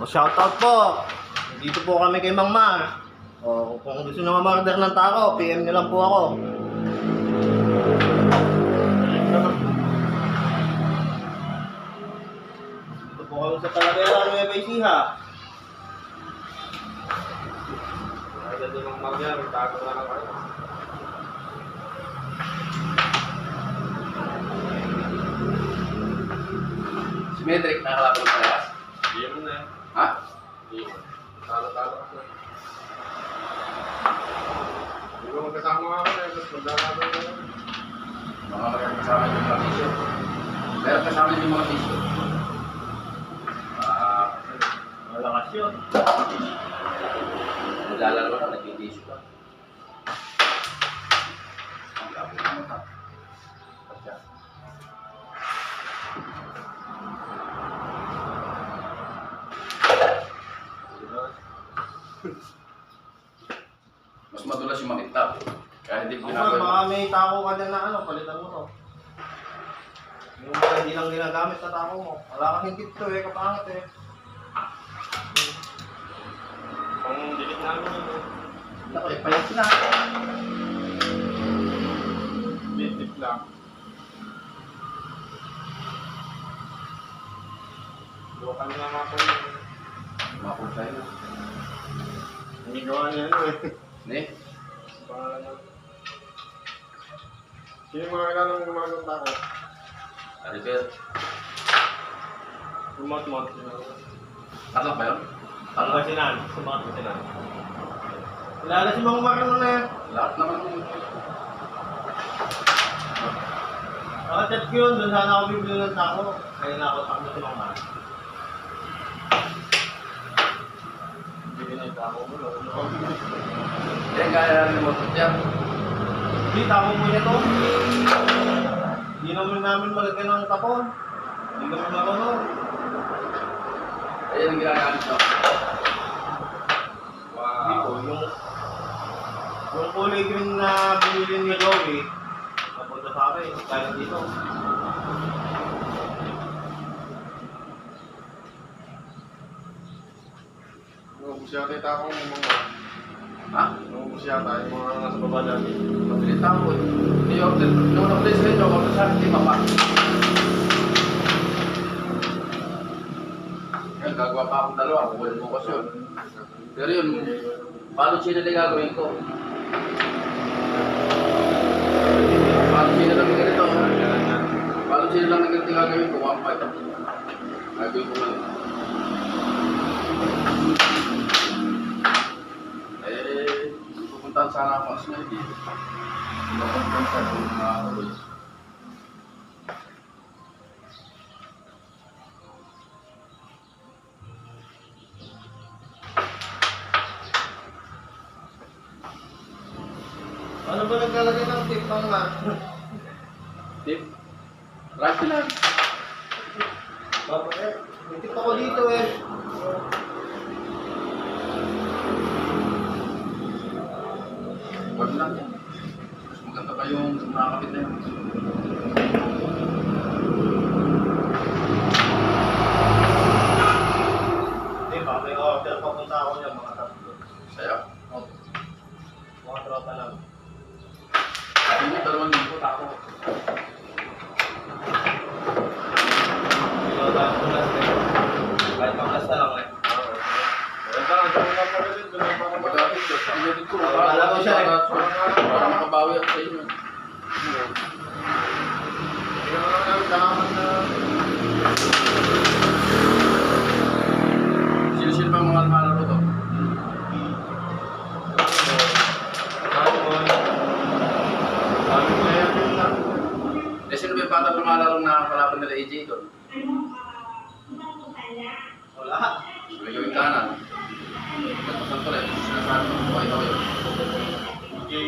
O, shoutout po. Dito po kami kay Mang Mar. O, kung gusto nyo ma-order ng tao, PM nyo lang po ako. Dito po kami sa Talavera, Nueva Ecija. Ay, dyan yung Mang Mar, tago na lang kayo. Si Medrick, nakakalaban ng parehas? Hindi mo na. Ha? Hindi mo. Talo-talo ka na. Hindi mo magkasama ako na, tapos magdalaban ka na. Mga kasama yung mga tisyo. Pero kasama yung mga tisyo. Malakas yun. Naglalaro na, nag-tisyo ka. Ang labo na mo ta. Pagka. Mas madulas yung makintab. Kaya hindi Ako ginagawa. baka may tako ka dyan na ano, palitan mo to. Yung mga hindi lang ginagamit na tako mo. Wala kang hingkit to eh, kapangit eh. Kung dilit namin yun, Ako eh, payat sila. bit lang. Bukan na mga po yun. Mapunta yun. Hindi gawa niya ano eh. Hindi? Pangalan niya. Sino yung mga kailangan ng gumagawang tao? Aribel. Lumot-mot. Tatlak ba yun? Tatlak sinan, sumakot sinan. Kilala si Mang Mar na yan. Lahat naman yung... Nakachat ko yun, doon sana ako bibili ng tako. Kaya nakakontak mo si Mang Mar. Bigyan niya yung tao mo. Hindi, kaya namin mo ito dyan. Hindi, tako mo niya to. Hindi naman namin malagyan ng tapon. Hindi naman marunong. Ayan ang ginagamit ko. Hindi ko, yung kulay green na binili ni Joey, napunta sa akin, kaya dito. Naubos yata yung tao mo mga. Ha? Naubos yata yung mga nasa baba dati. Mabilit ako eh. Hindi order. Yung na-place sa inyo, order sa akin, hindi mapa. Yan, gagawa pa akong dalawa. Kukulit bukas yun. Pero yun, paano sila lang gagawin ko? Paano sila lang ganito? Paano sila lang ganito gagawin ko? 1.5. Gagawin ko lang. Pupuntahan sana ako sa Smiley. Pupuntahan sa mga Royce. Ano ba naglalagay ng tip Mang Mar? Tip? Rice lang. Bakit eh? May tip ako dito eh. Wag lang yan. Mas maganda pa yung nakakapit na yun. Hindi ba, may order papunta ako niya mga tatlo. Saya. Oh. Mga tropa lang. Kasi yung 2,000 ako. Ikaw lang, tulas eh. Kahit panglas na lang eh. Ito lang, doon lang pa rin. Doon lang pa rin. Pag-apit ko, pinatid ko. Akala ko siya eh. Para makabawi ako sa inyo. Hindi naman namin kalaman na. Sino-sino ba ang mga malaro to? Sabi ko yan din lang. Eh, sino ba yung bata lumalaro na kalaban nila AJ doon? Wala. May gawing kanan. Nagpasan ko rin. Sinasabi ko, buhay na kayo. Okay.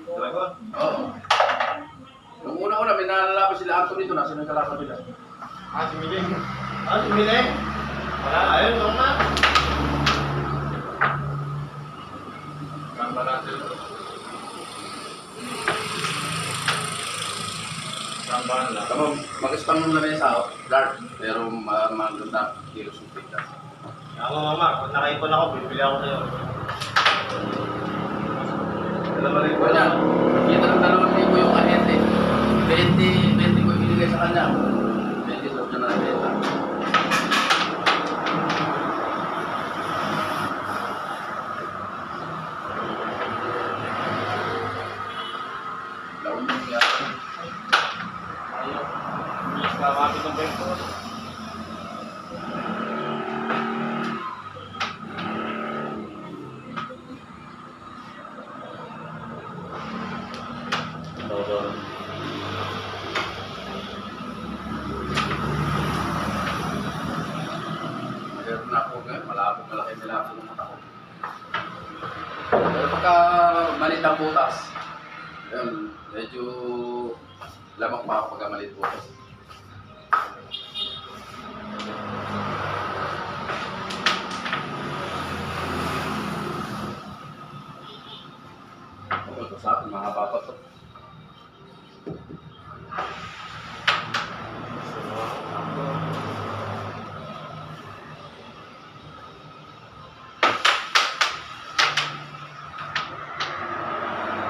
Dragon. Oo. Nung una-una, may nalalaban sila Anthony doon. Sino yung kalaban nila? Ah, si Miguel. Ah, sumili. Wala, ayun, Mang Mar. Kamba natin. Kambahan lang. Tama, mag-spam mo na rin sa dark. Pero maganda kilos yung pita. Ako mama, pag nakaipon ako, bibili ako sa'yo. Dalawa rin ko niya. Kita ng 2,000 yung ahente. 20 ko ibinigay sa kanya. 20 sa kanya na benta. Laon yung yata. Ayaw. Bilis ka kapit ng bento. Meron na ako ngayon, malabo malaki nila ako ng mata ko. Pero pagka maliit ang butas, yun, medyo lamang pa ako pagka maliit butas. Ito sa akin, mga papa to.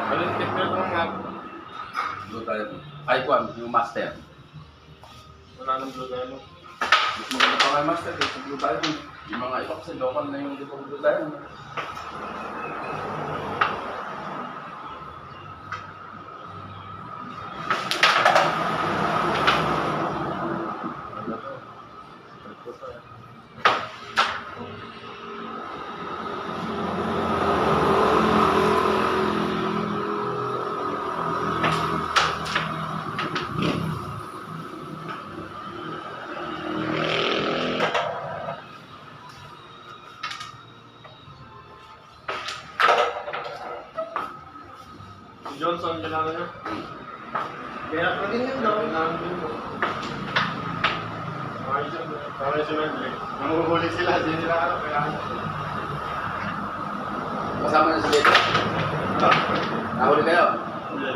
Ano yung tip nyo ito nga? Blue tayo. Icon, yung master. Wala nang blue tayo. Mas maganda pa kayo master kaysa blue tayo. Yung mga iba kasi local na yung dito blue tayo. Si Johnson, kailangan nyo. Kaya pa din yun daw. Kailangan din mo. Kaya si Medley. Nanguhuli sila, di nila alam. Kailangan nyo. Kasama na sa dito. Nahuli kayo. Hindi.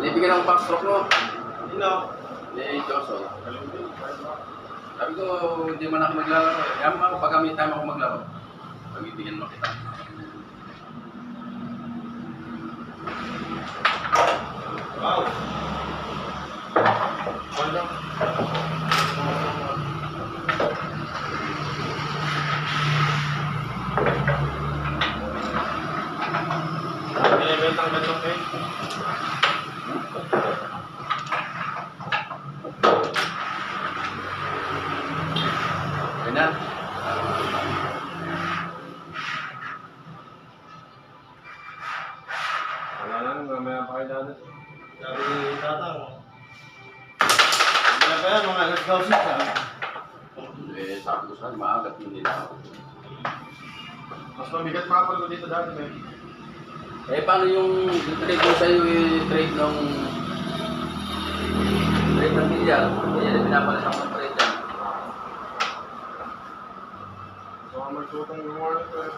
Nibigyan ng backstroke mo. Sino? Ni Johnson. Kalimutin. Sabi ko, hindi man ako maglalaro. Yaman ako, pag may time ako maglaro. Pagbibigyan mo kita. Wow! Ano? Binibentang betong kayo. Ganyan. Wala na, mamaya pa kayo dati. Sabi ni Tatang. Kaya pa yan, mga nag-gawsin ka. Eh, sabi ko saan, maagat yung nila ako. Mas mabigat mga ko dito dati, eh. Eh, paano yung trade ko sa'yo, trade ng bilyar? Eh, yan, pinapalit ako ng trade yan. So, magtutong gumawa nito, eh.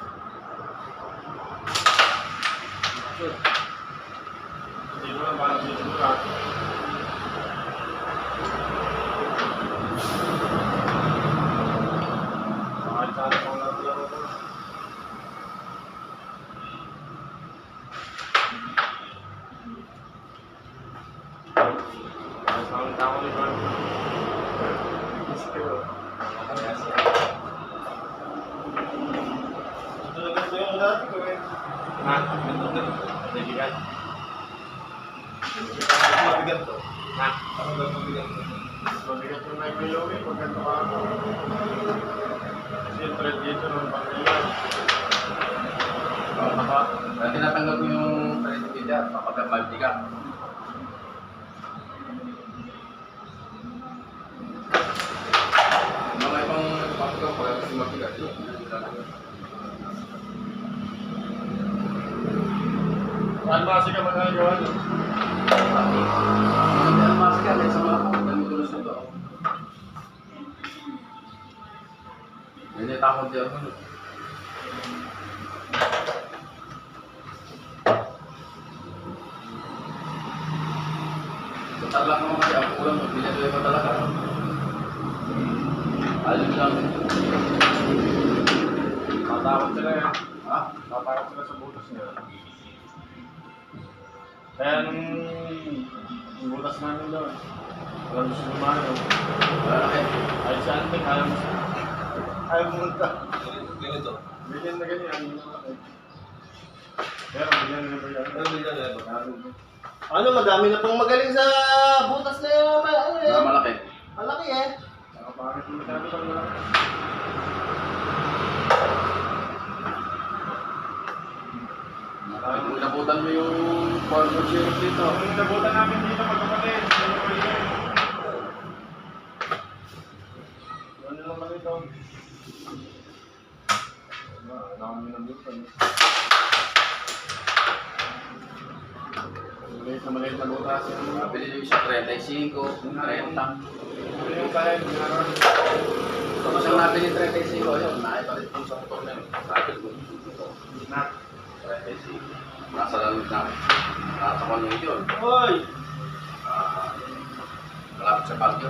Hindi mo na parang dito ka. Bakit sa atin kung laro ko? Mas naman tao ni Juan. Ito na ganito yung dati ko eh. Ha? Naibigan? Ako mabigat to. Ha? Ako ba mabigat to? Mabigat yung naibigaw eh. Pag ganito ka ako. Kasi yung thread dito ng pangyayon. Tinatanggal ko yung trade ng bilyar, kapag maldi ka. Mga ibang nagpapagaw, pag kasi mabigat yun. Saan ba kasi ka magagawa nyo? Ang masika, may sama ako, nagmutulos nito. Hindi takot di ako. Sa tarlak naman kasi ang kulang mo, binatuloy pa talaga. Ayun lang. Tatakot sila yan. Ha? Tatakot sila sa butas nila. Kaya nung butas namin doon, walang gusto lumayo. Malaki. Ay sa anting, ayaw pumunta. Ganito. Bigyan na ganyan. Pero bigyan na ba yan? Ano bilyan na ito? Ano, madami na pong magaling sa butas na yun. Ano eh. Na malaki. Malaki eh. Nakapangit yung sabi ko na. Kung inabutan mo yung forward syrup dito. Ang nabutan namin dito magkapatid. Ano naman ito? Dami ng butan. Maliit na butas. Nabili yung isa 35, 30. Ano yung kaya yung ginagawa? Kung siyang nabili 35, yun, naipalit po sa motor na yun. Sabi ko, Na. 35. Nasa lang na. Nasa kanya yun. Hoy! Malapit sa Baguio.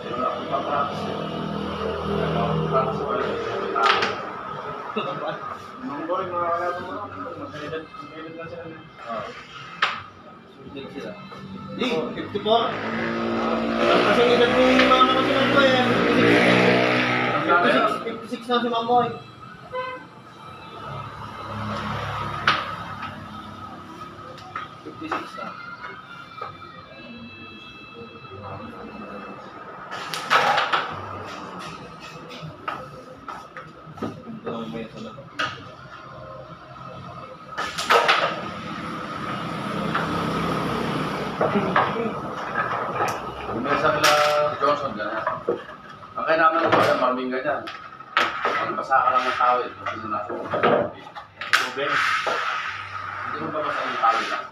Yun ako papractice. Papractice ko yun. Nung boy, mga kalabo mo. Magkailan na sila. Sulit sila. Di, 54. Kasi ang edad ni mama ko sila ko eh. 56 na si Mamoy. na. Dalawang beso na to. Umesa nila Johnson, ganyan. Ang kaya naman ko, maraming ganyan. Ang basa ka lang ng tawid, hindi mo nasa Tubig. Hindi mo babasa yung tawid lang.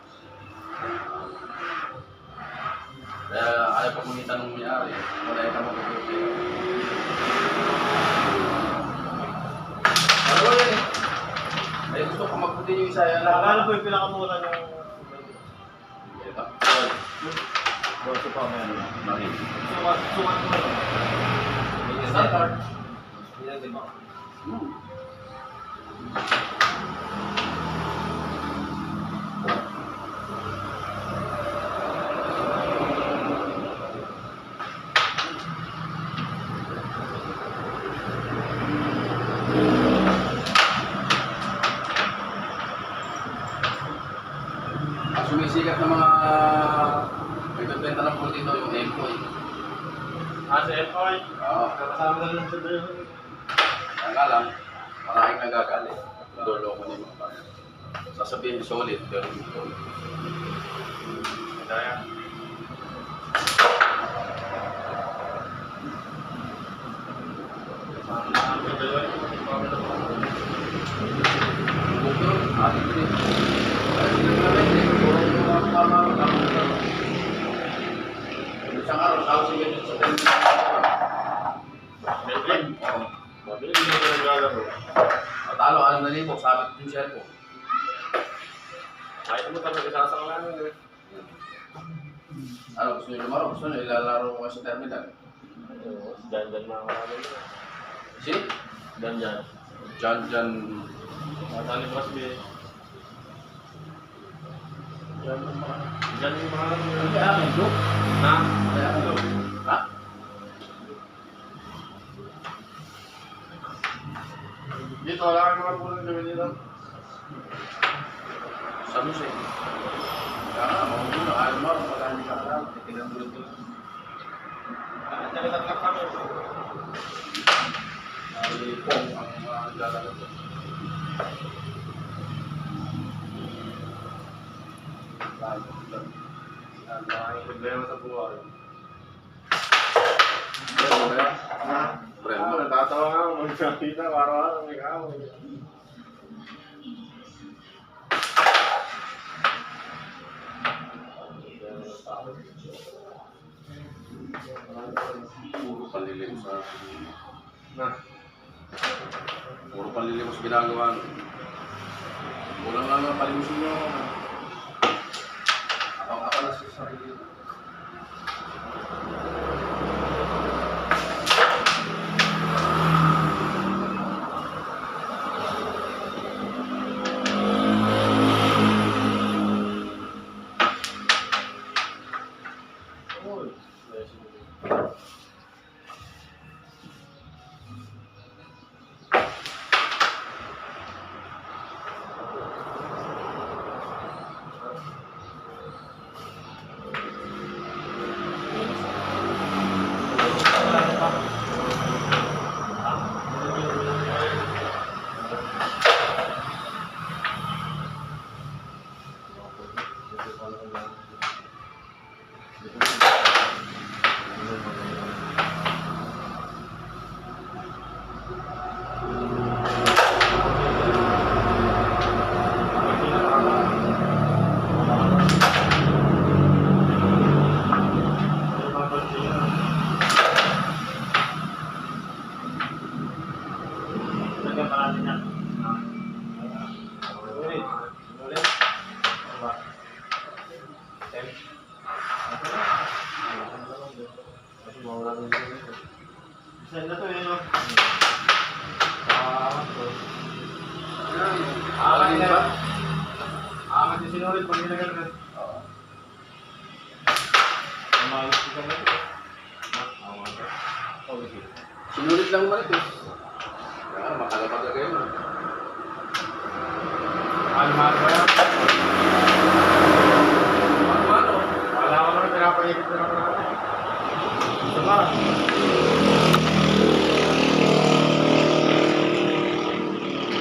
Kaya ayaw pa kumita ng may-ari. Wala ka mag-ibig. Ano yan eh? Ay gusto ko magputin yung isa yan. Akala po yung pinakamura ng... Ito. Boso pa may ano. Marin. Sukat mo na. May standard. Yan, di ba? Ang sumisikat ng mga nagbebenta ng po dito yung Empoy. Sa FI. Oo. Nakasama na lang sa doon. Kaya nga lang, maraming nagagali. Lolo ko ni mga bagay. Sasabihin solid, pero hindi solid. Kaya. Bukyo, atin din. Kaya hindi na rin eh. Puro yung mga tama ang tama. Isang araw, sa housing unit sa tennis. Medley. Oo. Mabili hindi mo naglalaro. Matalo, 6,000, sabit yung cellphone. Kahit mo talaga isasang lang eh. Ano, gusto nyo lumaro? Gusto nyo ilalaro ko sa terminal? Dyan na ako namin. Si? Dyan. Jan. Matali Crosby. Dyan yung mga Kaya akin, bro. Ha? Kaya akin, bro. Ha? Dito, wala kang mga pulang gawin dito. Sa musik. Kaya nga, mahuhula. Ayaw mo, pagka hindi ka alam. Titignan mo lang. Nagtatak kami. Ay, pong ang mga naglalaro ko. Ang problema sa buhay. Ano ba yan? Ha? Brendo. Natatawa nga ako. Magkakita, araw-araw may kaaway. Puro panlilimos sa... Na. Puro panlilimos ginagawa. Kulang lang ang palimusin nyo. Akala sa sarili. Uy. Saan na to eh, no? Alin ba? Angat yung sinulit pag ginagal ka. Oo. Maayos ko kami ito. Angat ka. Oh, sige. Sinulit lang naman ito. Kaya makalapag kayo na. Mahal-mahal ba yan? Ano? Wala ko naman pinapaikot na naman. Ito ba?